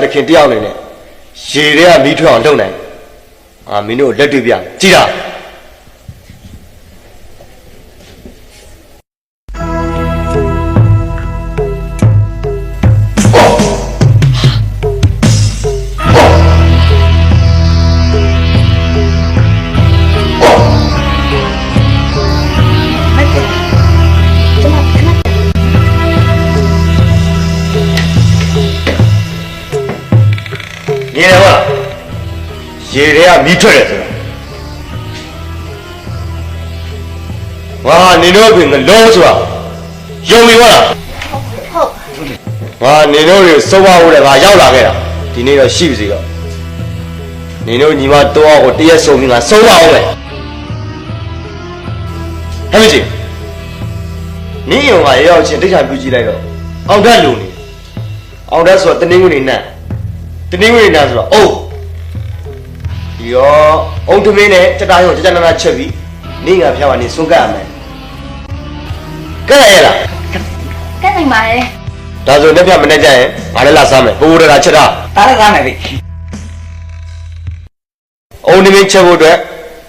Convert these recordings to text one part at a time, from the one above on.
တခင်တယောက်နေနဲ့ရေတွေကမီးထွက်အောင်လုပ်နိုင်မင်းတို့လက်တွေ့ပြကြည်တာရေတွေကမီးထွက်တယ်ဆိုတာနင်တို့ကငလုံးဆိုတာယုံပြီဟုတ်လားဟုတ်နင်တို့တွေစိုးပါဦးတယ်ရောက်လာခဲ့တာဒီနေ့တော့ရှိပြီစီတော့နင်တို့ညီမတော့ကိုတရက်ဆုံးပြီးဆုံးပါအောင်မယ်ဟဲ့မကြီးနင်ရောရောက်ချင်းတိတ်ချပြူကြည့်လိုက်တော့အောင်တက်လူနေအောင်တက်ဆိုတော့တနင်္ဂနွေနေ့ဆိုတော့အိုးဒီတော့အုံသမင်းနဲ့တက်တာရုံကြကြနာနာချက်ပြီးနေငါဖျားပါနေစွန့်ကပ်ရမယ်ကဲရလားကဲနိုင်ပါရဲ့ဒါဆိုလက်ဖျားမနဲ့ကြရင်ငါလည်းလာစားမယ်ပိုးတရာချက်တာဒါလည်းစားမယ်ဗျအုံသမင်းချက်ဖို့အတွက်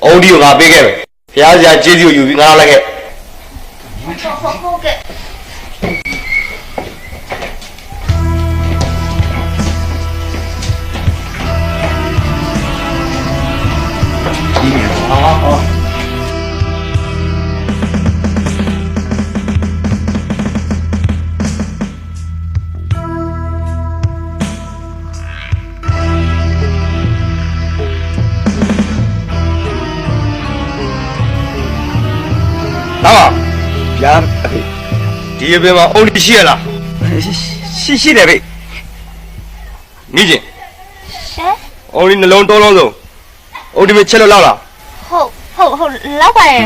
အုံဒီကိုငါပေးခဲ့မယ်ဖျားစရာကျေးဇူးယူပြီးငါလာခဲ့ဟုတ်ကဲ့ဗျာဒီအပြင်မှာအုံဒီရှိရလားရှိတယ်ဗျမိချင်းရှင်အုံဒီနှလုံးတောလုံးစုံအုံဒီမချက်လို့လောက်လားဟုတ်လောက်ပါရဲ့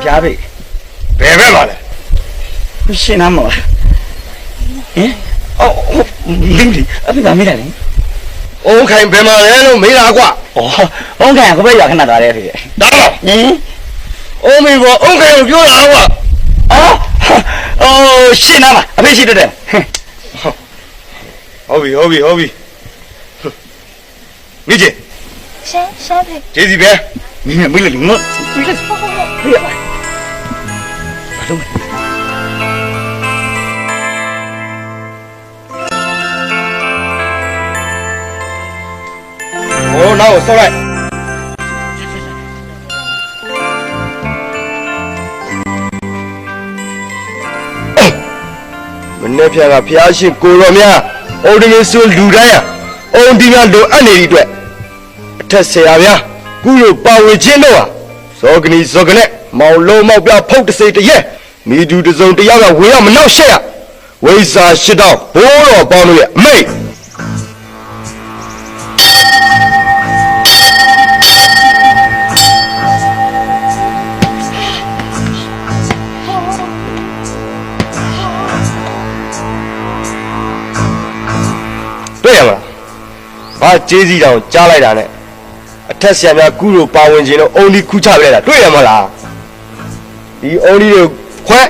ဗျာဗျဘယ်ဘက်ပါလဲရှင်းနာမလားဟင်အော်လင်းလီအဖေကမေးတယ်လေအုံခိုင်ဘယ်မှာလဲလို့မေးတာကွာအုံခိုင်ကိုပဲရခဏသွားတယ်အဖေဒါတော့ဟင်အုံမေဘောအုံခိုင်ကိုပြောတာကွာရှင်းနာမအဖေရှိတယ်ဟုတ်ပြီမိချင်းရှင်ဖေကျေးဇူးပဲမင်းမေးလို့ငါပြီးလက်ဖေးရပါဘာလို့နောက်ဆောက်လိုက်မနေ့ဖြာကဖျားရှင်ကိုတော်များအုံဒီမင်းဆိုလူတိုင်းအုံဒီများလိုအပ်နေသည့်အတွက်အထက်ဆရာများကုလိုပါဝင်ခြင်းတို့ဟာဇောကနီဇောကနဲ့မောင်လုံးမောက်ပြဖုတ်တစိတရက်မိတူတစုံတယောက်ကဝင်ရောက်မနှောက်ရှက်ရဝိဇာရှစ်တော့ဘိုးတော်ပေါင်းတို့ရဲ့အမိတ်တွေ့ရမလားဘာကျေးဇူးတောင်ကြားလိုက်တာနဲ့အထက်ဆရာများကုလိုပါဝင်ခြင်းတို့အုံဒီခုချပြလိုက်တာတွေ့ရမလားဒီအုံဒီကိုခွဲ